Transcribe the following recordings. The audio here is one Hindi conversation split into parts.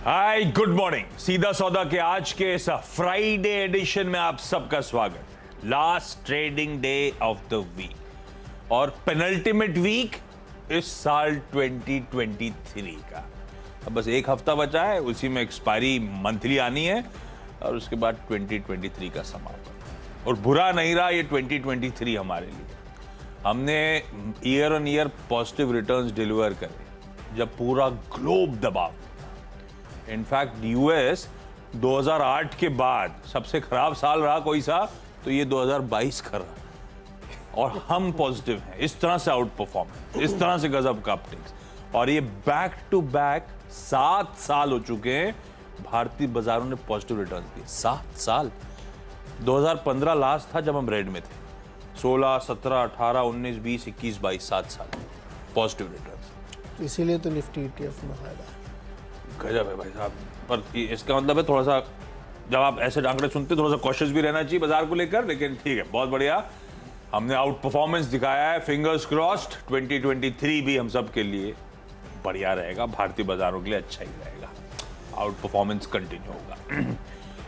Hi good morning. सीधा सौदा के आज के इस फ्राइडे एडिशन में आप सबका स्वागत। Last trading day of the week और पेनल्टीमेट वीक इस साल 2023 का। अब बस एक हफ्ता बचा है, उसी में एक्सपायरी मंथली आनी है और उसके बाद 2023 का समापन। और बुरा नहीं रहा ये 2023 हमारे लिए। हमने year on year positive returns deliver करे जब पूरा ग्लोब दबाव। इनफैक्ट यूएस 2008 के बाद सबसे खराब साल रहा कोई सा तो ये 2022 का रहा और हम पॉजिटिव हैं। इस तरह से आउट परफॉर्म, इस तरह से गजब का अपटिक्स। और ये बैक टू बैक 7 साल हो चुके हैं भारतीय बाजारों ने पॉजिटिव रिटर्न्स दिए। 7 साल। 2015 लास्ट था जब हम रेड में थे। 16, 17, 18, 19, 20, 21, 22 7 साल पॉजिटिव रिटर्न्स। इसीलिए तो निफ्टी ETF में फायदा है। गजब है भाई साहब। पर इसका मतलब है थोड़ा सा जब आप ऐसे आंकड़े सुनते थोड़ा सा कॉशियस भी रहना चाहिए बाजार को लेकर, लेकिन ठीक है, बहुत बढ़िया। हमने आउट परफॉर्मेंस दिखाया है। फिंगर्स क्रॉस्ड 2023 भी हम सब के लिए बढ़िया रहेगा, भारतीय बाजारों के लिए अच्छा ही रहेगा। आउट परफॉर्मेंस कंटिन्यू होगा।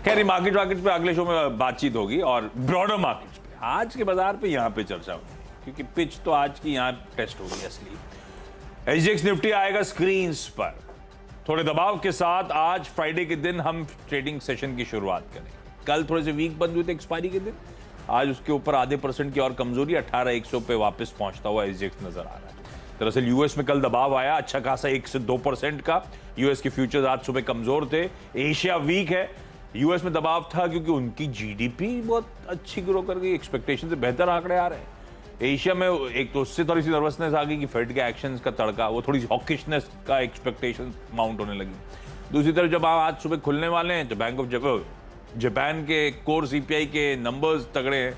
खैर मार्केट पे अगले शो में बातचीत होगी और ब्रॉडर मार्केट्स पे आज के बाजार पे यहाँ पे चर्चा होगी क्योंकि पिच तो आज की यहाँ टेस्ट होगी असली। SGX निफ्टी आएगा स्क्रीन्स पर थोड़े दबाव के साथ। आज फ्राइडे के दिन हम ट्रेडिंग सेशन की शुरुआत करें। कल थोड़े से वीक बंद हुए थे एक्सपायरी के दिन, आज उसके ऊपर आधे % की और कमजोरी 18,100 पे वापस पहुंचता हुआ SGX नजर आ रहा है। दरअसल यूएस में कल दबाव आया अच्छा खासा 1 से 2% का। यूएस के फ्यूचर्स आज सुबह कमजोर थे। एशिया वीक है। यूएस में दबाव था क्योंकि उनकी GDP बहुत अच्छी ग्रो कर गई, एक्सपेक्टेशन से बेहतर आंकड़े आ रहे हैं। एशिया में एक तो उससे थोड़ी सी नर्वसनेस आ गई कि फेड के एक्शंस का तड़का, वो थोड़ी सी हॉकिशनेस का एक्सपेक्टेशन माउंट होने लगी। दूसरी तरफ जब आप आज सुबह खुलने वाले हैं तो बैंक ऑफ जापान के कोर CPI के नंबर्स तगड़े हैं।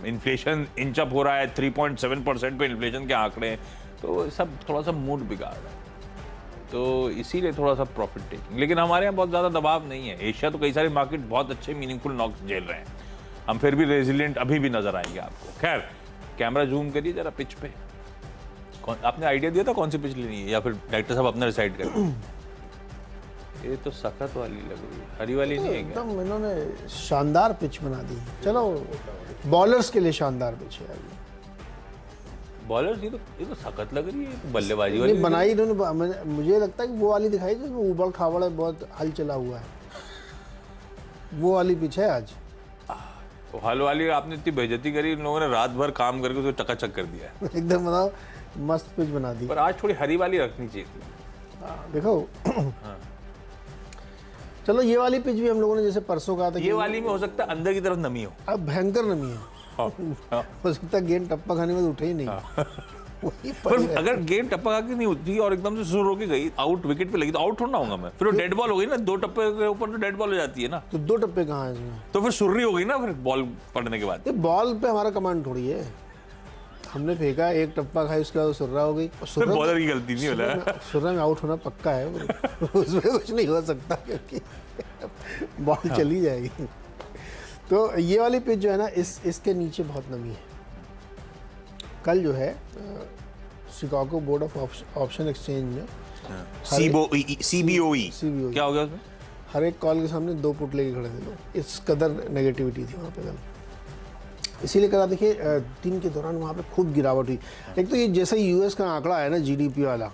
इन्फ्लेशन इंचअप हो रहा है, 3.7% पे इन्फ्लेशन के आंकड़े हैं, तो सब थोड़ा सा मूड बिगाड़ रहा है। तो इसीलिए थोड़ा सा प्रॉफिट टेकिंग। लेकिन हमारे यहाँ बहुत ज़्यादा दबाव नहीं है। एशिया तो कई सारे मार्केट बहुत अच्छे मीनिंगफुल नॉक्स झेल रहे हैं, हम फिर भी रेजिलियंट अभी भी नजर आएंगे आपको। खैर कैमरा जूम करिए जरा पिच पे। आपने आइडिया दिया था कौन सी पिच लेनी है या फिर डायरेक्टर साहब अपने डिसाइड करें? ये तो सख्त वाली लग रही है, हरी वाली नहीं है क्या? एकदम इन्होंने शानदार पिच बना दी। चलो बॉलर्स के लिए शानदार पिच है। बॉलर्स ये तो सख्त लग रही है, बल्लेबाजी वाली बनाई इन्होंने। मुझे लगता है कि वो वाली दिखाई जो उबड़ खाबड़ बहुत हल चला हुआ है, वो वाली पिच है आज। तो हल वाली आपने इतनी बेइज्जती करी, इन लोगों ने रात भर काम करके उसको चकाचक कर दिया है। एकदम बताओ मस्त पिच बना दी। पर आज थोड़ी हरी वाली रखनी चाहिए थी। देखो हाँ। चलो ये वाली पिच भी हम लोगों ने जैसे परसों कहा था, ये वाली में हो सकता है अंदर की तरफ नमी हो। अब भयंकर नमी है। हो सकता है गेंद टप्पा खाने में तो उठे ही नहीं। पर अगर गेंद टप्पा खा के नहीं उठी और एकदम से शुरू होके गई, आउट विकेट पे लगी तो आउट थोड़ा ना होगा मैं। फिर वो डेड बॉल हो गई ना, 2 टप्पे के ऊपर तो डेड बॉल हो जाती है ना। तो 2 टप्पे कहाँ है इसमें? तो फिर सुर्री हो गई ना फिर बॉल पड़ने के बाद। बॉल पे हमारा कमांड थोड़ी है। हमने फेंका, 1 टप्पा खाई, उसके बाद सुर्रा हो गई। बॉलर की गलती नहीं होला। सुर्रा में आउट होना पक्का है, उसमें कुछ नहीं हो सकता क्योंकि बॉल चली जाएगी। तो ये वाली पिच जो है ना, इसके नीचे बहुत नमी है। कल जो है Chicago board of option exchange में CBOE क्या हो गया उसमें? हर एक कॉल के सामने 2 पुट लेके खड़े थे लोग। इस कदर नेगेटिविटी थी वहाँ पे कल। इसीलिए कल देखिए दिन के दौरान वहाँ पे खूब गिरावट हुई। एक तो ये जैसे यूएस का आंकड़ा है ना GDP वाला,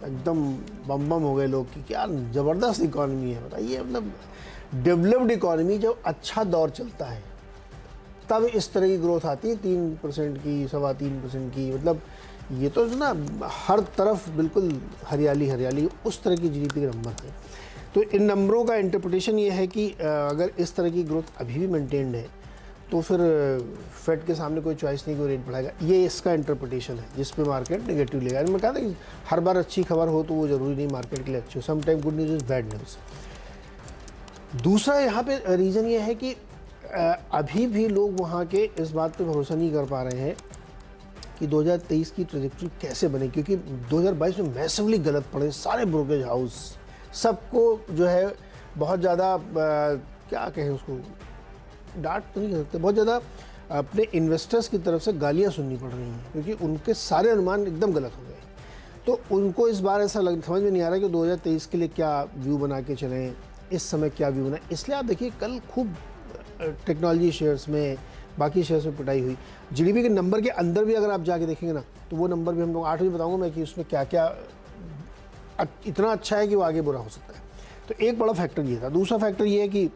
एकदम बम हो गए लोग कि क्या ज़बरदस्त इकॉनमी है। बताइए, मतलब डेवलप्ड इकॉनमी जब अच्छा दौर चलता है तब इस तरह की ग्रोथ आती है, 3% की, 3.25% की। मतलब ये तो ना हर तरफ बिल्कुल हरियाली हरियाली, उस तरह की GDP के नंबर है। तो इन नंबरों का इंटरप्रिटेशन ये है कि अगर इस तरह की ग्रोथ अभी भी मेंटेन्ड है तो फिर फेड के सामने कोई चॉइस नहीं, कोई रेट बढ़ाएगा। ये इसका इंटरप्रिटेशन है जिस पे मार्केट नेगेटिव लेगा। मैं कहा था कि हर बार अच्छी खबर हो तो वो ज़रूरी नहीं मार्केट के लिए अच्छी हो। Some time good news is bad news. दूसरा यहाँ पे रीज़न ये है कि अभी भी लोग वहाँ के इस बात पे भरोसा नहीं कर पा रहे हैं कि 2023 की ट्रेजेक्ट्री कैसे बने, क्योंकि 2022 में मैसिवली गलत पड़े सारे ब्रोकरेज हाउस। सबको जो है बहुत ज़्यादा क्या कहें उसको, डांट तो नहीं कर सकते, बहुत ज़्यादा अपने इन्वेस्टर्स की तरफ से गालियाँ सुननी पड़ रही हैं क्योंकि उनके सारे अनुमान एकदम गलत हो गए। तो उनको इस बार ऐसा समझ में नहीं आ रहा कि 2023 के लिए क्या व्यू बना के चलें, इस समय क्या व्यू बनाए। इसलिए आप देखिए कल खूब टेक्नोलॉजी शेयर्स में, बाकी शेयर्स में पिटाई हुई। जीडीपी के नंबर के अंदर भी अगर आप जाके देखेंगे ना, तो वो नंबर भी हम लोग 8 बजे बताऊंगा मैं कि उसमें क्या क्या इतना अच्छा है कि वो आगे बुरा हो सकता है। तो एक बड़ा फैक्टर ये था। दूसरा फैक्टर ये है कि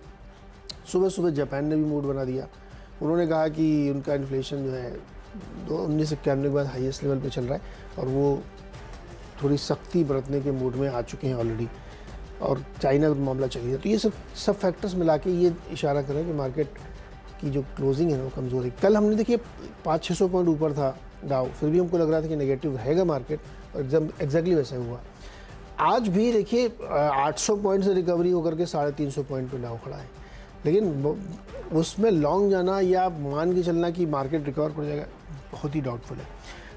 सुबह सुबह जापान ने भी मूड बना दिया। उन्होंने कहा कि उनका इन्फ्लेशन जो है 1991 के बाद हाईएस्ट लेवल पे चल रहा है और वो थोड़ी सख्ती बरतने के मूड में आ चुके हैं ऑलरेडी, और चाइना का मामला चल गया। तो ये सब फैक्टर्स मिला के ये इशारा करें कि मार्केट की जो क्लोजिंग है ना वो कमज़ोर है। कल हमने देखिए 500-600 पॉइंट ऊपर था डाउ, फिर भी हमको लग रहा था कि नेगेटिव रहेगा मार्केट, और एग्जैक्टली वैसा हुआ। आज भी देखिए 800 पॉइंट से रिकवरी होकर के 350 पॉइंट पे डाउ खड़ा है, लेकिन उसमें लॉन्ग जाना या मान के चलना कि मार्केट रिकवर कर जाएगा बहुत ही डाउटफुल है।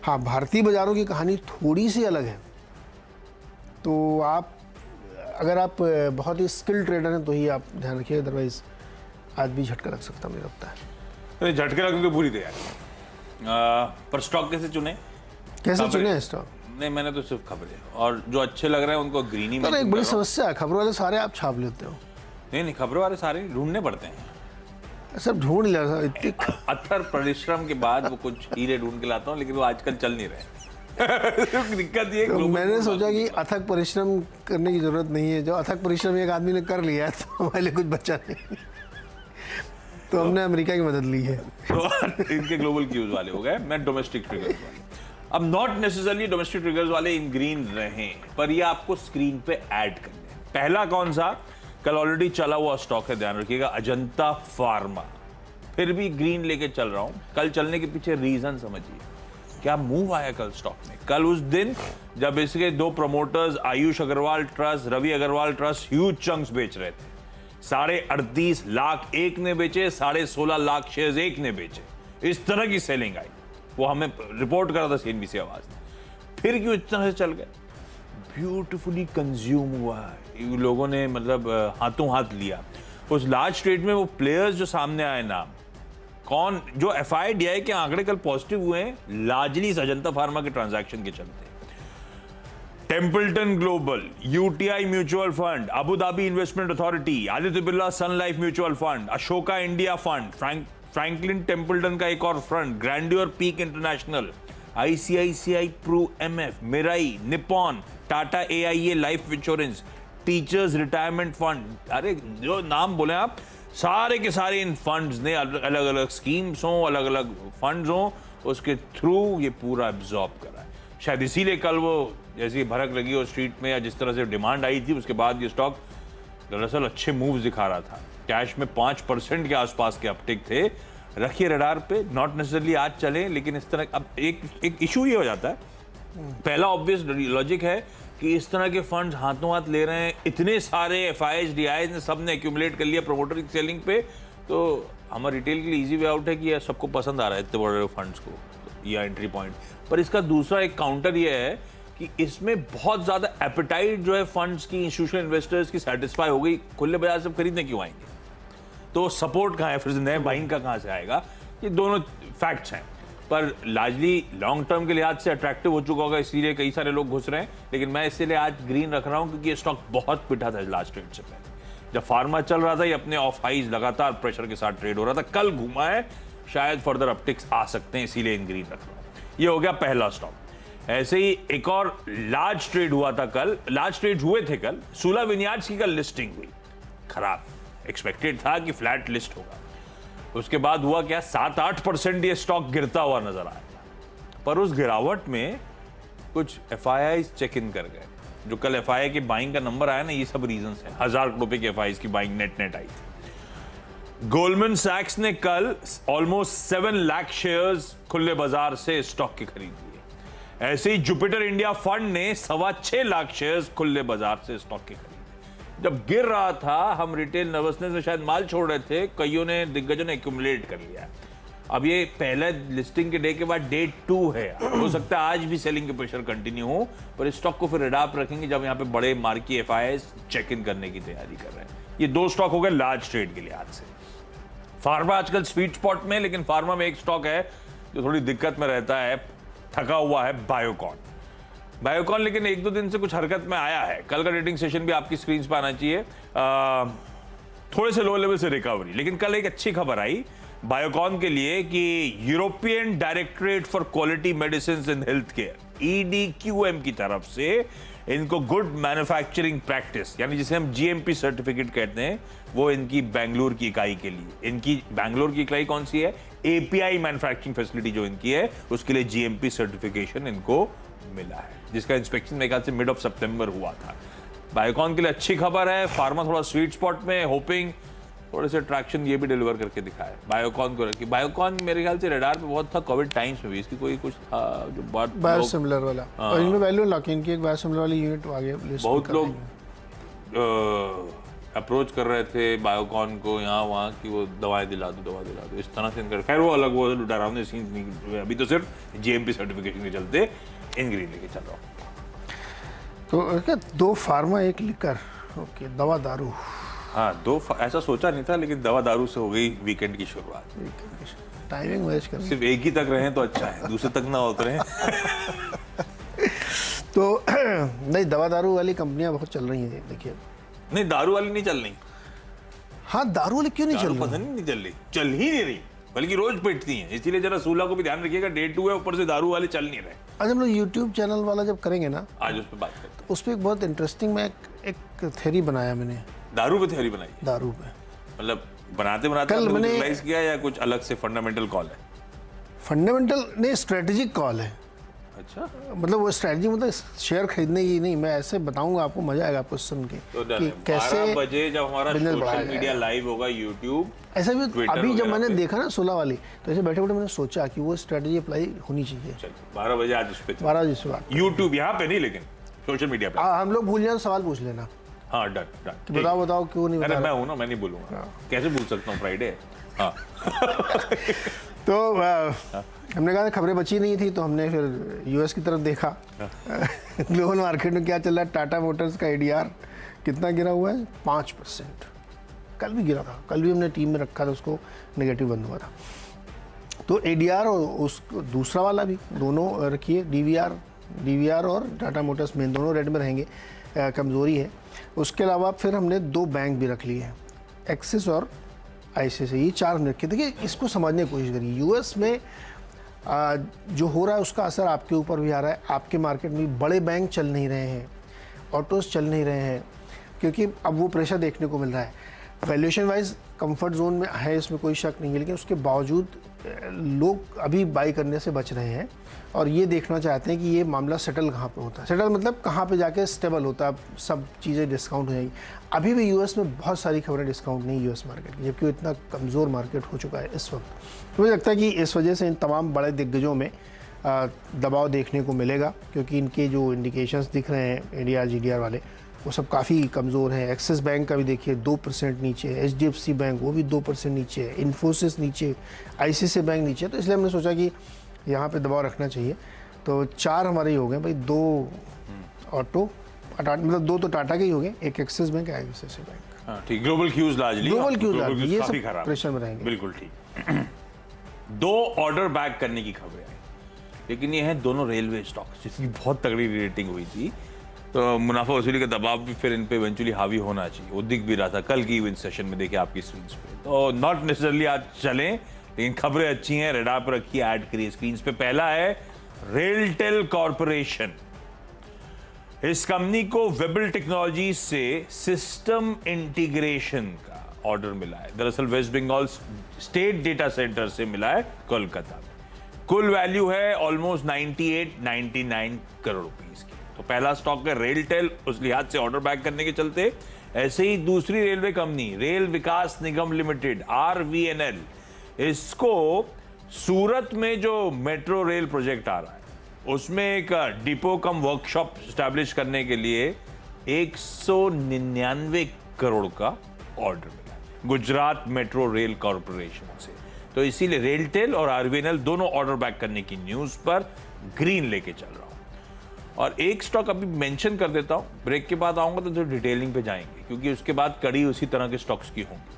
हाँ, भारतीय बाज़ारों की कहानी थोड़ी सी अलग है। तो आप अगर आप बहुत ही स्किल ट्रेडर हैं तो ही आप ध्यान रखिए, अदरवाइज आज भी झटका लग सकता मुझे लगता है। झटके लगने की पूरी तैयारी। पर स्टॉक कैसे चुने? कैसे चुने हैं स्टॉक? नहीं, मैंने तो सिर्फ खबरें, और जो अच्छे लग रहे हैं उनको ग्रीन ही में। एक बड़ी समस्या है, खबरों वाले सारे आप छाप लेते हो। नहीं, खबरों वाले सारे ढूंढने पड़ते हैं। सब ढूंढ लिया इतनी अथर परिश्रम के बाद वो कुछ हीरे ढूंढ के लाता हूँ, लेकिन वो आजकल चल नहीं रहे। दिक्कत ये तो मैंने सोचा कि अथक परिश्रम करने की जरूरत नहीं है। जो अथक परिश्रम एक आदमी ने कर लिया है तो हमारे लिए कुछ बचा नहीं, तो हमने अमेरिका की मदद ली है। तो इनके ग्लोबल क्यूज वाले हो गए, मैं डोमेस्टिक ट्रिगर्स वाले। अब नॉट नेसेसरली डोमेस्टिक ट्रिगर्स वाले इन ग्रीन रहे, पर ये आपको स्क्रीन पे ऐड करने हैं। पहला कौन सा? कल ऑलरेडी चला हुआ स्टॉक है, ध्यान रखिएगा, अजंता फार्मा। फिर भी ग्रीन लेके चल रहा हूं। कल चलने के पीछे रीजन समझिए, क्या मूव आया कल स्टॉक में। कल उस दिन जब इसके दो promoters Ayush Agarwal trust, Ravi Agarwal trust huge chunks बेच रहे थे, 38.5 लाख एक ने बेचे, 16.5 लाख शेयर्स एक ने बेचे, इस तरह की सेलिंग आई। वो हमें रिपोर्ट करा था सीएनबीसी आवाज ने। फिर क्यों इस तरह से चल गए? ब्यूटिफुली कंज्यूम हुआ, लोगों ने मतलब हाथों हाथ लिया। उस लार्ज ट्रेड में वो प्लेयर्स जो सामने आए नाम, कौन जो FIDI के आंकड़े कल पॉजिटिव हुए हैं, लार्जली अजंता फार्मा के ट्रांजैक्शन के चलते। Templeton global, UTI mutual fund, Abu Dhabi investment authority, Aditya Birla sun life mutual fund, Ashoka India fund, Franklin Templeton का एक और fund, Grandeur peak international, ICICI Pru MF, Mirae, Nippon, Tata AIA life insurance, teachers retirement fund. अरे जो नाम बोले आप, सारे के सारे इन फंड्स ने अलग अलग स्कीम्स हों, अलग अलग फंड्स हों, उसके थ्रू ये पूरा एब्जॉर्ब करा है। शायद इसीलिए कल वो जैसी भड़क लगी हो स्ट्रीट में, या जिस तरह से डिमांड आई थी, उसके बाद ये स्टॉक दरअसल अच्छे मूव्स दिखा रहा था। कैश में 5% के आसपास के अपटिक थे। रखिए रडार पे, नॉट नेसेसरली आज चले, लेकिन इस तरह अब एक इशू ये हो जाता है। पहला ऑब्वियस लॉजिक है कि इस तरह के फंड्स हाथों हाथ ले रहे हैं, इतने सारे FIs DIs ने सब ने एक्यूमुलेट कर लिया प्रमोटर की सेलिंग पे, तो हमारा रिटेल के लिए इजी वे आउट है कि यह सबको पसंद आ रहा है इतने बड़े फंड्स को, या एंट्री पॉइंट। पर इसका दूसरा एक काउंटर ये है कि इसमें बहुत ज्यादा एपेटाइट जो है फंड्स की, इंस्टीट्यूशनल इन्वेस्टर्स की सेटिस्फाई हो गई, खुले बाजार से खरीदने क्यों आएंगे? तो सपोर्ट कहाँ है, फिर से नए बाइंग का कहाँ से आएगा? ये दोनों फैक्ट्स हैं। पर लार्जली लॉन्ग टर्म के लिहाज से अट्रैक्टिव हो चुका होगा, इसीलिए कई सारे लोग घुस रहे हैं। लेकिन मैं इसीलिए आज ग्रीन रख रहा हूं क्योंकि ये स्टॉक बहुत पिटा था लास्ट ट्रेड से पहले। जब फार्मा चल रहा था, ये अपने ऑफ हाइज लगातार प्रेशर के साथ ट्रेड हो रहा था। कल घुमा है, शायद फर्दर अपटिक्स आ सकते हैं, इसीलिए इन ग्रीन रख रहा हूं। ये हो गया पहला स्टॉक। ऐसे ही एक और लार्ज ट्रेड हुआ था कल, लार्ज ट्रेड हुए थे कल। सूला विनियार्ड्स की कल लिस्टिंग हुई, खराब। एक्सपेक्टेड था कि फ्लैट लिस्ट होगा। उसके बाद हुआ क्या, 7-8% ये स्टॉक गिरता हुआ नजर आया। पर उस गिरावट में कुछ FIIs चेक इन कर गए। जो कल FII की बाइंग का नंबर आया ना, ये सब रीजंस हैं। 1000 करोड़ रुपए की FIIs की बाइंग नेट आई थी। गोल्डमैन सैक्स ने कल ऑलमोस्ट 7 लाख शेयर्स खुले बाजार से स्टॉक के खरीद लिए। ऐसे ही जुपिटर इंडिया फंड ने 6.25 लाख शेयर्स खुले बाजार से स्टॉक के खरीदे। जब गिर रहा था, हम रिटेल नर्वसनेस में शायद माल छोड़ रहे थे, कईयों ने, दिग्गजों ने एक्यूमुलेट कर लिया। अब ये पहले लिस्टिंग के डे के बाद डे 2 है, हो सकता है आज भी सेलिंग के प्रेशर कंटिन्यू हो, पर इस स्टॉक को फिर अडाप्ट रखेंगे जब यहाँ पे बड़े मार्की FIIs चेक इन करने की तैयारी कर रहे हैं। ये 2 स्टॉक हो गए लार्ज ट्रेड के लिहाज से। फार्मा आजकल स्वीट स्पॉट में, लेकिन फार्मा में एक स्टॉक है जो थोड़ी दिक्कत में रहता है, थका हुआ है, बायोकॉन। बायोकॉन लेकिन एक दो दिन से कुछ हरकत में आया है। कल का रेटिंग सेशन भी आपकी स्क्रीन पर आना चाहिए। थोड़े से लो लेवल से रिकवरी, लेकिन कल एक अच्छी खबर आई बायोकॉन के लिए कि European directorate for quality medicine in health care EDQM की तरफ से इनको गुड मैन्युफैक्चरिंग प्रैक्टिस, यानी जिसे हम GMP सर्टिफिकेट कहते हैं, वो इनकी बेंगलुरु की इकाई के लिए। इनकी बेंगलुरु की इकाई कौन सी है? API मैन्युफैक्चरिंग फैसिलिटी जो इनकी है, उसके लिए GMP सर्टिफिकेशन इनको मिला है, जिसका इंस्पेक्शन मेरे ख्याल से मिड ऑफ सितंबर हुआ था। बायोकॉन के लिए अच्छी खबर है। फार्मा थोड़ा स्वीट स्पॉट में, होपिंग थोड़े से ट्रैक्शन ये भी डिलीवर करके दिखाया बायोकॉन को रखी। बायोकॉन मेरे ख्याल से रडार पे बहुत था कोविड टाइम्स में भी, इसकी कोई कुछ था जो बात बायोसिमिलर वाला, और इनमें वैल्यू लॉक, इनकी एक बायोसिमिलर वाली यूनिट आ गया लिस्ट। बहुत लोग अप्रोच कर रहे थे बायोकॉन को यहाँ वहाँ कि वो दवाएं दिला दो इस तरह से इनका। खैर वो अलग, वो डरावने सीन नहीं, अभी तो सिर्फ GMP सर्टिफिकेशन के चलते इन ग्रीन लेके चल रहा हूँ। तो क्या 2 फार्मा 1 लिकर, ओके, दवा दारू। हाँ, ऐसा सोचा नहीं था, लेकिन दवा दारू से हो गई वीकेंड की शुरुआत। टाइमिंग मैच कर, सिर्फ एक ही तक रहे तो अच्छा है, दूसरे तक ना होते रहे। तो नहीं, दवा दारू वाली कंपनियां बहुत चल रही हैं, देखिए। नहीं, दारू वाली नहीं चल रही। हाँ, दारू वाली क्यों नहीं चल रही? पता नहीं चल रही, चल ही नहीं रही, बल्कि रोज पिटती हैं। इसीलिए जरा सूला को भी ध्यान रखिएगा, Day 2 है, ऊपर से दारू वाले चल नहीं रहे। आज हम लोग यूट्यूब चैनल वाला जब करेंगे ना, आज उस पर बात करते हैं। उस पर एक बहुत इंटरेस्टिंग मैं एक थ्योरी बनाया मैंने, दारू पे थ्योरी बनाई? दारू पे मतलब बनाते कल मैंने रियलाइज किया या कुछ अलग से फंडामेंटल कॉल है? फंडामेंटल नहीं, स्ट्रेटेजिक कॉल है। अच्छा, मतलब वो स्ट्रेटजी, मतलब शेयर खरीदने की नहीं, मैं ऐसे बताऊंगा, आपको मजा आएगा आपको सुन के तो कि कैसे 12 बजे जब हमारा सोशल मीडिया लाइव होगा यूट्यूब, ऐसा भी। Twitter अभी जब वगैरह मैंने पे। देखा ना 16 वाली, तो ऐसे बैठे बैठे मैंने सोचा कि वो स्ट्रेटजी अप्लाई होनी चाहिए। 12 बजे आज उस पे 12 बजे से बात, यूट्यूब यहाँ पे नहीं, लेकिन सोशल मीडिया पे। हम लोग भूल जाए तो सवाल पूछ लेना हाँ, डन कि डन। बताओ क्यों नहीं अरे बता मैं हूँ ना, मैं नहीं बोलूंगा, कैसे भूल सकता हूँ, फ्राइडे है। हाँ। तो हमने कहा खबरें बची नहीं थी, तो हमने फिर US की तरफ देखा। ग्लोबल मार्केट में क्या चल रहा है? टाटा मोटर्स का ADR कितना गिरा हुआ है? 5%। कल भी गिरा था, कल भी हमने टीम में रखा था, उसको नेगेटिव बंद हुआ था। तो ADR और उस दूसरा वाला भी, दोनों रखिए, DVR और टाटा मोटर्स में, दोनों रेड में रहेंगे, कमज़ोरी है। उसके अलावा फिर हमने 2 बैंक भी रख लिए हैं, एक्सिस और ICICI, ये 4 हमने रखे। देखिए, इसको समझने की कोशिश करिए। US में जो हो रहा है उसका असर आपके ऊपर भी आ रहा है। आपके मार्केट में बड़े बैंक चल नहीं रहे हैं, ऑटोज चल नहीं रहे हैं, क्योंकि अब वो प्रेशर देखने को मिल रहा है। वैल्यूएशन वाइज कंफर्ट जोन में है, इसमें कोई शक नहीं है, लेकिन उसके बावजूद लोग अभी बाई करने से बच रहे हैं और ये देखना चाहते हैं कि ये मामला सेटल कहाँ पे होता है। सेटल मतलब कहाँ पे जाके स्टेबल होता है, सब चीज़ें डिस्काउंट हो जाएगी। अभी भी US में बहुत सारी खबरें डिस्काउंट नहीं US मार्केट की, जबकि वो इतना कमज़ोर मार्केट हो चुका है इस वक्त। मुझे लगता है कि इस वजह से इन तमाम बड़े दिग्गजों में दबाव देखने को मिलेगा, क्योंकि इनके जो इंडिकेशंस दिख रहे हैं ADR GDR वाले, वो सब काफ़ी कमज़ोर हैं। एक्सिस बैंक का भी देखिए 2% नीचे है, HDFC बैंक वो भी 2% नीचे है, इन्फोसिस नीचे, ICICI बैंक नीचे है। तो इसलिए हमने सोचा कि यहाँ पे दबाव रखना चाहिए। तो 4 हमारे ही हो गए भाई, 2 ऑटो, मतलब 2 तो टाटा के ही हो गए, एक एक्सिस बैंक, ICICI बैंक। हाँ, ठीक। Global cues largely, global cues ये काफी सब खराब, प्रेशर में रहेंगे। बिल्कुल ठीक। 2 ऑर्डर बैक करने की खबरें आई, लेकिन ये हैं दोनों रेलवे स्टॉक्स, जिसकी बहुत तगड़ी रेटिंग हुई थी, तो मुनाफा वसूली का दबाव भी फिर इन पे इवेंचुअली हावी होना चाहिए। वो दिख भी रहा था कल की इवेंट सेशन में, देखिए आपकी स्क्रीन पे। तो नॉट नेसेसरली आज चलें, लेकिन खबरें अच्छी हैं, रेडार पर रखिए, ऐड करिए स्क्रीन पे। पहला है रेलटेल कॉर्पोरेशन। इस कंपनी को वेबल टेक्नोलॉजी से सिस्टम इंटीग्रेशन का ऑर्डर मिला है। दरअसल West Bengal state data centre से मिला है कोलकाता में। कुल वैल्यू है ऑलमोस्ट 98-99 करोड़ रुपीस की। तो पहला स्टॉक है रेलटेल, उस लिहाज से ऑर्डर बैक करने के चलते। ऐसे ही दूसरी रेलवे कंपनी रेल विकास निगम लिमिटेड RVNL, इसको सूरत में जो मेट्रो रेल प्रोजेक्ट आ रहा है उसमें एक डिपो कम वर्कशॉप स्टैब्लिश करने के लिए 199 करोड़ का ऑर्डर मिला गुजरात मेट्रो रेल कॉर्पोरेशन से। तो इसीलिए रेलटेल और RVNL दोनों ऑर्डर बैक करने की न्यूज पर ग्रीन लेके चल रहा हूं। और एक स्टॉक अभी मेंशन कर देता हूं, ब्रेक के बाद आऊंगा तो जो डिटेलिंग पे जाएंगे, क्योंकि उसके बाद कड़ी उसी तरह के स्टॉक्स की होंगी।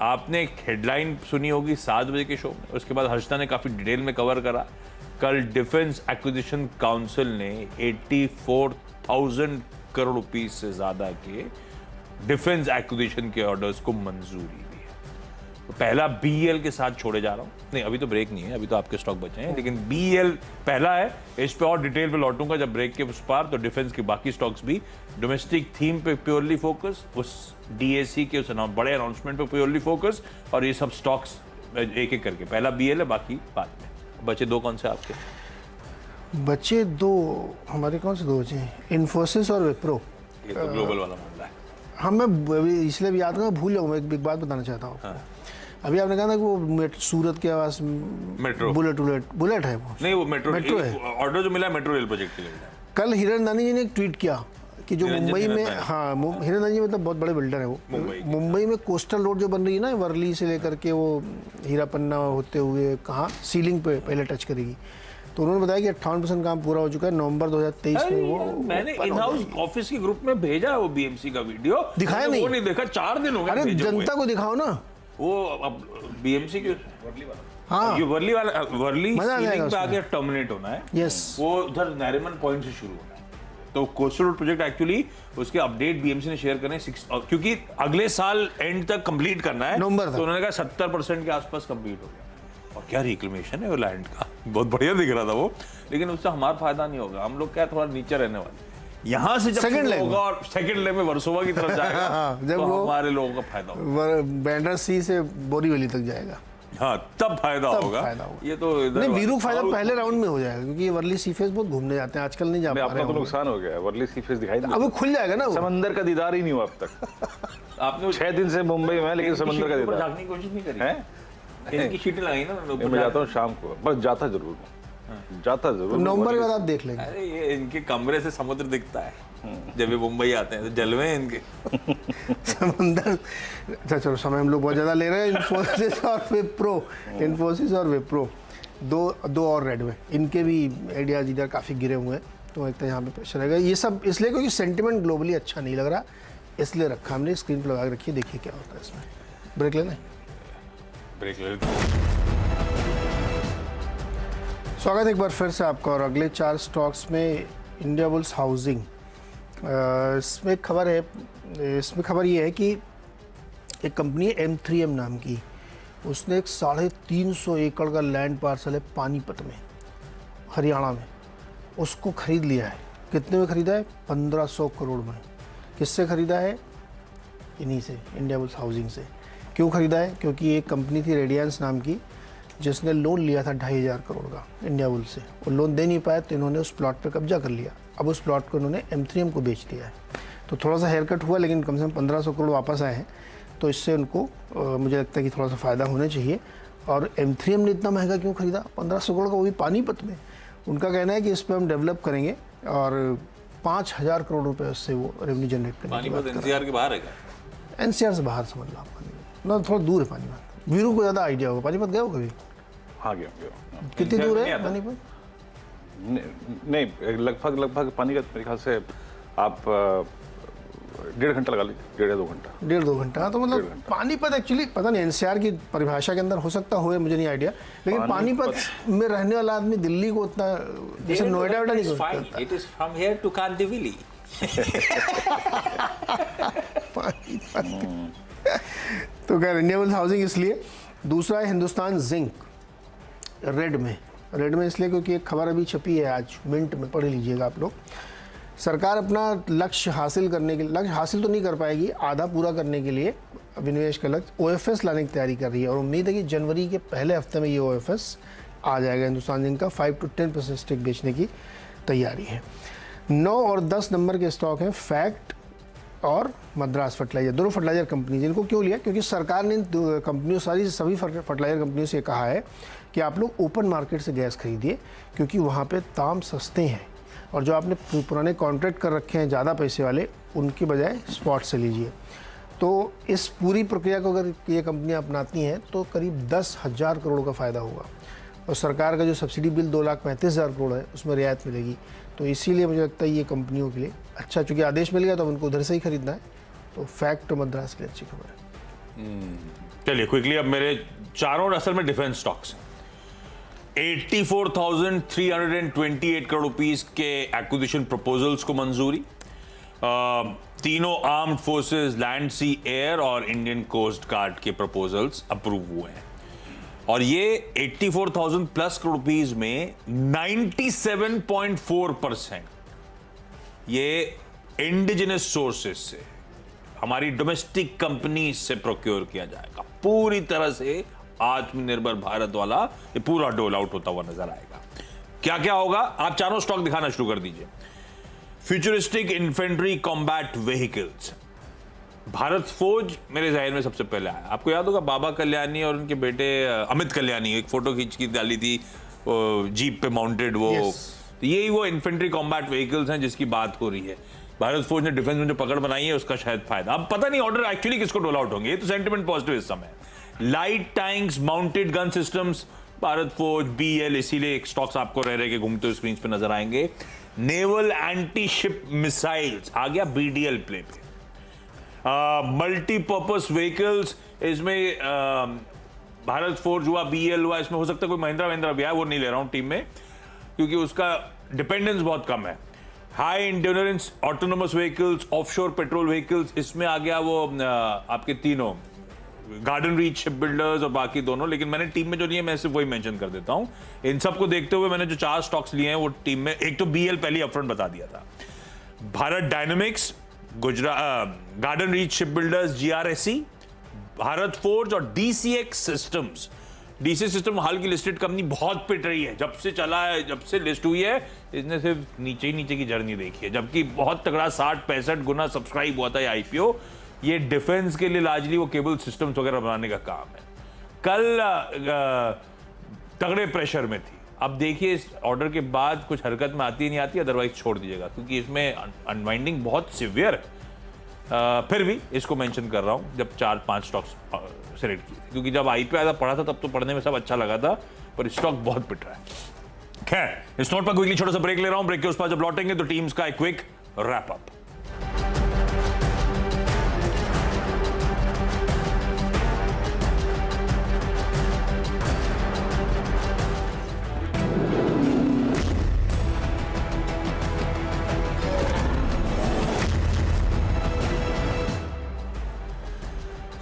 आपने एक हेडलाइन सुनी होगी 7 बजे के शो में, उसके बाद हर्षदा ने काफी डिटेल में कवर करा। कल डिफेंस एक्विजिशन काउंसिल ने 84,000 करोड़ रुपीस से ज्यादा के डिफेंस एक्विजिशन के ऑर्डर्स को मंजूरी दी है। तो पहला बीएल के साथ छोड़े जा रहा हूं, नहीं अभी तो ब्रेक नहीं है, अभी तो आपके स्टॉक बचे हैं, लेकिन बीएल पहला है। इस पे और डिटेल पे लौटूंगा जब ब्रेक के उस पार। तो डिफेंस के बाकी स्टॉक्स भी डोमेस्टिक थीम पे प्योरली फोकस, उस डीएसी के उस बड़े अनाउंसमेंट पे प्योरली फोकस, और ये सब स्टॉक्स एक एक करके। पहला बीएल है, बाकी बाद में। बचे दो कौन से आपके? बचे दो हमारे, कौन से दो बचे? इन्फोसिस और विप्रो। ये तो ग्लोबल वाला मामला है। हाँ, मैं इसलिए भी याद करूँगा, भूल जाऊँ। मैं एक बात बताना चाहता हूँ। हाँ। अभी आपने कहा ना कि वो सूरत के आवास मेट्रो बुलेट है वो, नहीं वो मेट्रो है। ऑर्डर जो मिला है मेट्रो रेल प्रोजेक्ट के लिए मिला है। कल हिरनदानी जी ने एक ट्वीट किया कि जो मुंबई में, हाँ हिरनदानी जी मतलब बहुत बड़े बिल्डर है वो, मुंबई में कोस्टल रोड जो बन रही है ना, वर्ली से लेकर के वो हीरा पन्ना होते हुए कहाँ सीलिंग पे पहले टच करेगी। तो उन्होंने बताया कि 58% काम पूरा हो चुका है। नवंबर 2023 में वो मैंने इन हाउस ऑफिस के ग्रुप में भेजा है वो बीएमसी का वीडियो, दिखाया नहीं, वो नहीं देखा। 4 दिन हो गए। अरे जनता को दिखाओ ना वो अब बीएमसी के हाँ, ये वर्ली वाला, वर्ली सीलिंग पे आके टर्मिनेट होना है। यस, वो उधर नरीमन पॉइंट से शुरू होना है। तो कोस्टल रोड प्रोजेक्ट एक्चुअली उसके अपडेट बीएमसी ने शेयर करने 6, क्योंकि अगले साल एंड तक कंप्लीट करना है। नवंबर तक। तो उन्होंने कहा 70% के आसपास कंप्लीट हो गया। और क्या रिक्लेमेशन है वो लैंड का, बहुत बढ़िया दिख रहा था वो। लेकिन उससे हमारा फायदा नहीं होगा, हम लोग क्या थोड़ा नीचे रहने वाले। यहाँ से जब सेकंड होगा और सेकंड लेग में वर्सोवा की तरफ जाएगा जब तो वो हमारे लोगों का फायदा होगा। बैंडर सी से बोरीवली तक जाएगा, हाँ तब फायदा होगा। ये तो नहीं, वीरू फायदा पहले राउंड में हो जाएगा, क्योंकि ये वर्ली सी फेस बहुत घूमने जाते हैं, आजकल नहीं जा पा रहे। तो नुकसान हो गया है, वर्ली सी फेस दिखाई नहीं। अब वो खुल जाएगा ना, वो समंदर का दीदार ही नहीं हुआ अब तक। आपने 6 दिन से मुंबई में, लेकिन समंदर का दीदार झांकने की कोशिश नहीं करी है। इनकी शीटें लगाई ना मैं जाता हूँ शाम को, बस जाता जरूर हूँ, जाता जरूर। नवंबर के बाद आप देख लेंगे। अरे ये इनके कमरे से समुद्र दिखता है जब ये मुंबई आते हैं, तो जलवे हैं इनके समंदर। अच्छा चलो, समय हम लोग बहुत ज्यादा ले रहे हैं। इन्फोसिस और विप्रो दो और रेड में, इनके भी आइडियाज इधर काफी गिरे हुए हैं। तो एक तो यहाँ पे प्रेशर रहेगा। ये सब इसलिए क्योंकि सेंटिमेंट ग्लोबली अच्छा नहीं लग रहा, इसलिए रखा हमने। स्क्रीन पर लगा के रखिए, देखिए क्या होता है इसमें। ब्रेक लेना है, ब्रेक ले। स्वागत है एक बार फिर से आपका। और अगले 4 स्टॉक्स में इंडियाबुल्स हाउसिंग, इसमें खबर ये है कि एक कंपनी है M3M नाम की, उसने एक 350 एकड़ का लैंड पार्सल है पानीपत में, हरियाणा में, उसको खरीद लिया है। कितने में खरीदा है? 1500 करोड़ में। किससे खरीदा है? इन्हीं से, इंडियाबुल्स हाउसिंग से। क्यों खरीदा है? क्योंकि एक कंपनी थी रेडियंस नाम की, जिसने लोन लिया था 2500 करोड़ का इंडियाबुल से। वो लोन दे नहीं पाया, तो इन्होंने उस प्लॉट पे कब्जा कर लिया। अब उस प्लॉट को इन्होंने M3M को बेच दिया है। तो थोड़ा सा हेयर कट हुआ, लेकिन कम से कम 1500 करोड़ वापस आए हैं। तो इससे उनको मुझे लगता है कि थोड़ा सा फ़ायदा होना चाहिए। और M3M ने इतना महंगा क्यों खरीदा? 1500 करोड़ का, वो भी पानीपत में। उनका कहना है कि इस पर हम डेवलप करेंगे और 5000 करोड़ रुपए उससे वो रेवेन्यू जनरेट करेंगे। पानीपत NCR के बाहर है क्या? NCR से बाहर समझ लो आप, ना थोड़ा दूर है पानीपत। वीरू को ज़्यादा आइडिया होगा। पानीपत गए हो कभी? हाँ गया। कितनी दूर है पानीपत? नहीं, लगभग पानी का मेरे ख्याल से आप 1.5 घंटा लगा लीजिए, 1.5-2 घंटा। 1.5-2 घंटा, तो मतलब पानीपत एक्चुअली पता नहीं NCR की परिभाषा के अंदर हो सकता हो, मुझे नहीं आइडिया। लेकिन पानीपत में रहने वाला आदमी दिल्ली को उतना, जैसे नोएडा नहीं कर सकता। It is from here to Kandivali. तो खैर इंडियाबुल्स हाउसिंग इसलिए। दूसरा है हिंदुस्तान जिंक, रेड में इसलिए क्योंकि एक खबर अभी छपी है आज मिंट में, पढ़ लीजिएगा आप लोग। सरकार अपना लक्ष्य हासिल करने के लिए, लक्ष्य हासिल तो नहीं कर पाएगी, आधा पूरा करने के लिए विनिवेश का लक्ष्य OFS लाने की तैयारी कर रही है। और उम्मीद है कि जनवरी के पहले हफ्ते में ये OFS आ जाएगा। हिंदुस्तान जिंक का 5 to 10% स्टेक बेचने की तैयारी है। 9 और 10 नंबर के स्टॉक हैं फैक्ट और मद्रास फर्टिलाइजर, दोनों फर्टिलाइजर कंपनी। जिनको क्यों लिया? क्योंकि सरकार ने कंपनियों, सभी फर्टिलाइजर कंपनियों से कहा है कि आप लोग ओपन मार्केट से गैस खरीदिए, क्योंकि वहाँ पे दाम सस्ते हैं। और जो आपने पुराने कॉन्ट्रैक्ट कर रखे हैं ज़्यादा पैसे वाले, उनकी बजाय स्पॉट से लीजिए। तो इस पूरी प्रक्रिया को अगर ये कंपनियाँ अपनाती हैं तो करीब 10,000 करोड़ का फ़ायदा होगा। और सरकार का जो सब्सिडी बिल 2,35,000 करोड़ है, उसमें रियायत मिलेगी। तो इसीलिए मुझे लगता है ये कंपनियों के लिए अच्छा, चूँकि आदेश मिल गया तो उनको उधर से ही खरीदना है। तो फैक्ट मद्रास के लिए अच्छी खबर है। चलिए क्विकली, अब मेरे चारों असल में डिफेंस स्टॉक्स हैं। 84,328 करोड़ रुपीस के एक्विजिशन प्रपोजल्स को मंजूरी। तीनों आर्म्ड फोर्सेस, लैंड, सी, एयर और इंडियन कोस्ट गार्ड के प्रपोजल्स अप्रूव हुए हैं। और ये 84,000 प्लस करोड़ रुपीस में 97.4% ये इंडिजिनस सोर्सेस से, हमारी डोमेस्टिक कंपनी से प्रोक्योर किया जाएगा। पूरी तरह से आत्मनिर्भर भारत वाला ये पूरा डोल आउट होता हुआ नजर आएगा। क्या क्या होगा, आप चारों स्टॉक दिखाना शुरू कर दीजिए। Futuristic infantry combat vehicles, Bharat फौज मेरे ज़हन में सबसे पहले आया। आपको याद होगा बाबा कल्याणी और उनके बेटे अमित कल्याणी एक फोटो खींच की डाली थी जीप पे माउंटेड, वो यही वो इन्फेंट्री कॉम्बैट व्हीकल्स हैं जिसकी बात हो रही है। भारत फौज ने डिफेंस में जो पकड़ बनाई है उसका शायद फायदा। अब पता नहीं ऑर्डर एक्चुअली किसको रोल आउट होंगे, ये तो सेंटिमेंट पॉजिटिव इस समय। Light tanks, mounted gun systems, Bharat फौज, BL, इसीलिए स्टॉक्स आपको रह के घूमते हुए स्क्रीन पे नजर आएंगे। नेवल एंटी शिप मिसाइल्स आ गया BDL प्ले पे। मल्टीपर्पज व्हीकल्स, इसमें भारत फोर्ज हुआ, BL हुआ, इसमें हो सकता है कोई महिंद्रा भी है, वो नहीं ले रहा हूं टीम में क्योंकि उसका डिपेंडेंस बहुत कम है। High endurance autonomous vehicles, offshore petrol vehicles, इसमें आ गया वो आपके तीनों गार्डन रीच शिप बिल्डर्स और बाकी दोनों, लेकिन मैंने टीम में जो लिए मैं सिर्फ वही मेंशन कर देता हूं। इन सबको देखते हुए मैंने जो 4 स्टॉक्स लिए हैं वो टीम में, एक तो BL पहले अपफ्रंट बता दिया था, Bharat dynamics, Gujarat garden reach ship builders, GRSE, Bharat forge और DCX सिस्टम्स। DCX सिस्टम हाल की लिस्टेड कंपनी बहुत पिट रही है, जब से चला है, जब से लिस्ट हुई है इसने सिर्फ नीचे ही नीचे की जर्नी देखी है, जबकि बहुत तगड़ा 60-65 गुना सब्सक्राइब हुआ था ये IPO। ये डिफेंस के लिए लार्जली वो केबल सिस्टम्स वगैरह बनाने का काम है। कल तगड़े प्रेशर में थी, अब देखिए इस ऑर्डर के बाद कुछ हरकत में आती नहीं आती, अदरवाइज छोड़ दीजिएगा क्योंकि इसमें अनवाइंडिंग बहुत सिवियर है। फिर भी इसको मेंशन कर रहा हूं जब 4-5 स्टॉक्स सेलेक्ट किए, क्योंकि जब IPO आया था पढ़ा था तब तो पढ़ने में सब अच्छा लगा था, पर स्टॉक बहुत पिट रहा है। खैर, इस नोट पर क्विकली छोटा सा ब्रेक ले रहा हूं। ब्रेक के उस पर जब लौटेंगे तो टीम्स का एक क्विक रैप अप।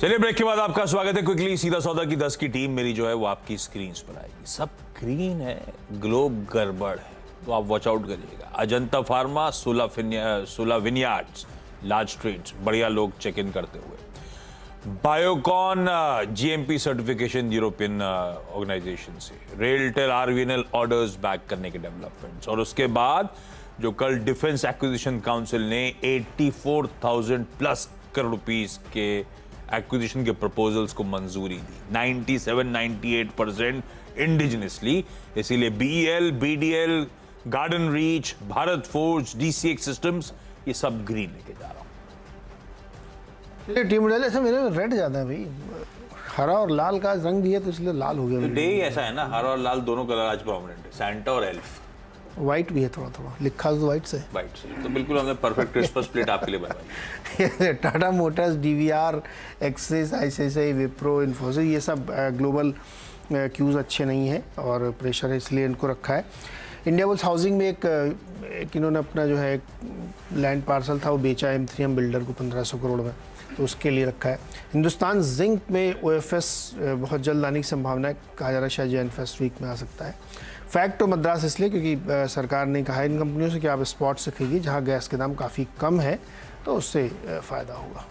चलिए, ब्रेक के बाद आपका स्वागत है। क्विकली सीधा सौदा की 10 की टीम मेरी जो है वो आपकी स्क्रीन पर आएगी। सब ग्रीन है, ग्लोब गड़बड़ है, तो आप वॉच आउट करिएगा। अजंता फार्मा, सोला विनयार्ड्स, लार्ज ट्रेड्स, बढ़िया लोग चेक इन करते हुए। Biocon GMP certification European organisation से। रेलटेल RVNL ऑर्डर्स बैक करने के डेवलपमेंट्स। और उसके बाद जो कल डिफेंस एक्विजिशन काउंसिल ने 84,000 प्लस करोड़ रुपीस के एक्विजिशन के प्रपोजल्स को मंजूरी दी, 97-98% इंडिजिनसली। इसीलिए BL, BDL, garden reach, Bharat forge, DCX systems, ये सब ग्रीन लेके जा रहा हूं। टीम डाले ऐसा मेरे में रेड ज्यादा है भाई, हरा और लाल का रंग भी है तो इसलिए लाल हो गया। तो डे ही ऐसा है ना, हरा और लाल दोनों कलर आज प्रोमिनेंट है। सैंटा और एल्फ, व्हाइट भी है थोड़ा थोड़ा, लिखा तो व्हाइट से। व्हाइट से तो बिल्कुल हमने परफेक्ट क्रिस्मस स्प्लिट आपके लिए बनवाई। Tata Motors, DVR, axis, ICICI, Wipro, Infosys, ये सब ग्लोबल क्यूज अच्छे नहीं है और प्रेशर है, इसलिए इनको रखा है। इंडिया बुल्स हाउसिंग में एक इन्होंने अपना जो है लैंड पार्सल था वो बेचा M3M बिल्डर को 1500 करोड़ में, तो उसके लिए रखा है। हिंदुस्तान जिंक में OFS बहुत जल्द आने की संभावना है, कहा जा रहा है शायद जैन फर्स्ट वीक में आ सकता है। फैक्ट तो मद्रास इसलिए क्योंकि सरकार ने कहा है इन कंपनियों से कि आप स्पॉट से खरीदिए, जहां गैस के दाम काफ़ी कम है तो उससे फ़ायदा होगा।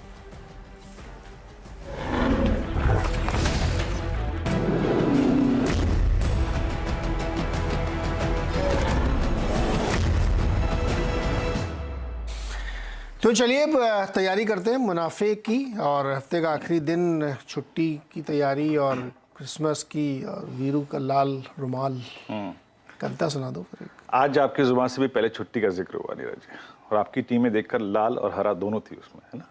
तो चलिए तैयारी करते हैं मुनाफे की, और हफ्ते का आखिरी दिन, छुट्टी की तैयारी और क्रिसमस की, और वीरू का लाल रुमाल। कविता सुना दो फिर। आज आपकी जुबान से भी पहले छुट्टी का जिक्र हुआ नीरज जी, और आपकी टीमें देखकर लाल और हरा दोनों थी उसमें, है ना।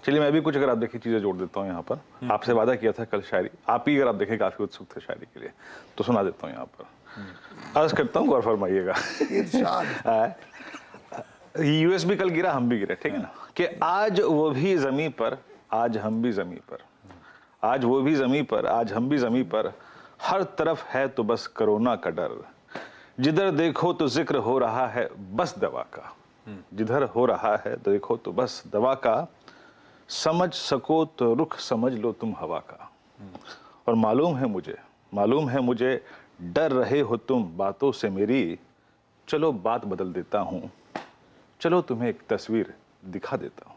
चलिए मैं भी कुछ अगर आप देखिए चीजें जोड़ देता हूँ यहाँ पर। आपसे वादा किया था कल शायरी, आप ही अगर आप देखें काफी उत्सुक थे शायरी के लिए, तो सुना देता हूँ यहाँ पर। अर्ज करता हूँ, गौर फरमाइएगा। US भी कल गिरा, हम भी गिरे, ठीक है ना। कि आज वो भी जमीन पर, आज हम भी जमीन पर, आज वो भी जमीन पर, आज हम भी जमीन पर, हर तरफ है तो बस कोरोना का डर, जिधर देखो तो जिक्र हो रहा है बस दवा का, जिधर हो रहा है तो देखो तो बस दवा का, समझ सको तो रुख समझ लो तुम हवा का। और मालूम है मुझे डर रहे हो तुम बातों से मेरी, चलो बात बदल देता हूँ, चलो तुम्हें एक तस्वीर दिखा देता हूँ,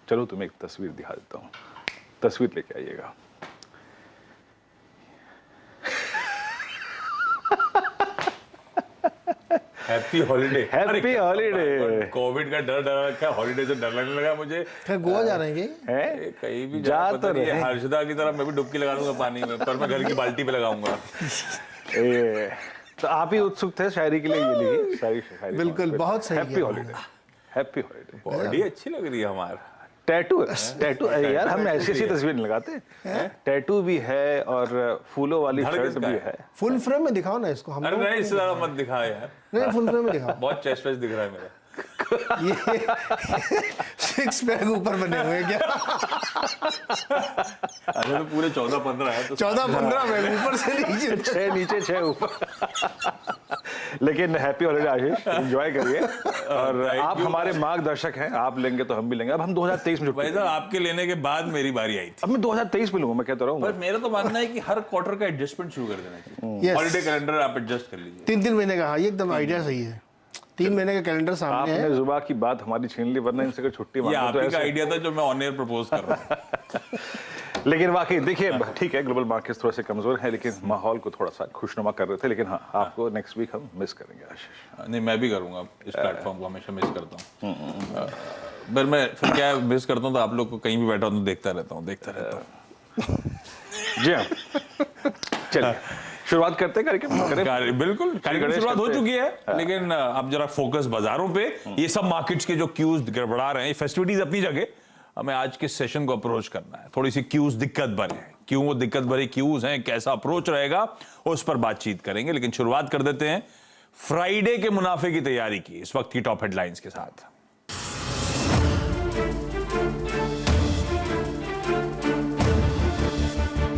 चलो तुम्हें एक तस्वीर दिखा देता हूँ। तस्वीर लेके आइएगा। Happy holiday. Happy holiday. Covid का डर डर रखा है, हॉलीडे से डर लगने लगा मुझे। खैर गोवा जा रहे हैं क्या? हैं? कहीं भी जा पता तो नहीं, रहे। हर्षदा की तरह मैं भी डुबकी लगा दूंगा पानी में, पर मैं घर की बाल्टी पे लगाऊंगा। तो आप ही उत्सुक थे शायरी के लिए, ये लिखी शायरी। बिल्कुल, बहुत सही हैप्पी किया हॉलीडे, हैप्पी हॉलीडे। बॉडी अच्छी लग रही है हमारी। टैटू यार, हम ऐसी तस्वीर नहीं लगाते। टैटू भी है और फूलों वाली धड़ शर्ट किसका भी है? है। फुल फ्रेम में दिखाओ ना इसको, हम अरे लोग नहीं, इससे ज्यादा मत दिखा यार, नहीं फुल फ्रेम में दिखाओ। बहुत चेस्ट वेस्ट दिख रहा है मेरा। ये 6 पैक ऊपर बने हुए हैं क्या? अरे तो पूरे 14-15 है तो 14-15 पैक ऊपर से नीचे। 6 नीचे 6 ऊपर। लेकिन हैप्पी हॉलीडे आशीष, एंजॉय करिए। और आप हमारे मार्गदर्शक हैं, आप लेंगे तो हम भी लेंगे। अब हम 2023 में भाई साहब, आपके लेने के बाद मेरी बारी आई थी। अब मैं 2023 में लूंगा, मैं कहता रहूंगा। पर मेरा तो मानना है कि हर क्वार्टर का एडजस्टमेंट शुरू कर देना चाहिए। Yes. हॉलीडे कैलेंडर आप एडजस्ट कर लीजिए। 3 महीने का, हाँ ये एकदम आइडिया सही है। 3 महीने का कैलेंडर सामने है। आपने जुबा की बात हमारी छीन ली, वरना इनसे छुट्टी ये मांगो तो आप ही का ऐसे। आइडिया था जो मैं ऑन एयर प्रपोज कर रहा हूँ। लेकिन वाकई देखिए, ठीक है ग्लोबल मार्केट्स थोड़े से कमजोर हैं, लेकिन माहौल को थोड़ा सा खुशनुमा कर रहे थे। लेकिन हाँ, आपको नेक्स्ट वीक हम मिस करेंगे आशीष। नहीं, मैं भी करूंगा, इस प्लेटफॉर्म को हमेशा मिस करता हूँ। पर मैं फिर क्या मिस करता हूँ, तो आप लोग को कहीं भी बैठा हूँ तो देखता रहता हूँ। जी हाँ, चलिए शुरुआत करते हैं करें। बिल्कुल, कार्यक्रम की शुरुआत हो चुकी है, लेकिन अब जरा फोकस बाजारों पे। ये सब मार्केट्स के जो क्यूज गड़बड़ा रहे हैं, फेस्टिविटीज अपनी जगह, हमें आज के सेशन को अप्रोच करना है। थोड़ी सी क्यूज दिक्कत भरे हैं, क्यों वो दिक्कत भरे क्यूज हैं, कैसा अप्रोच रहेगा, उस पर बातचीत करेंगे। लेकिन शुरुआत कर देते हैं फ्राइडे के मुनाफे की तैयारी की इस वक्त की टॉप हेडलाइंस के साथ।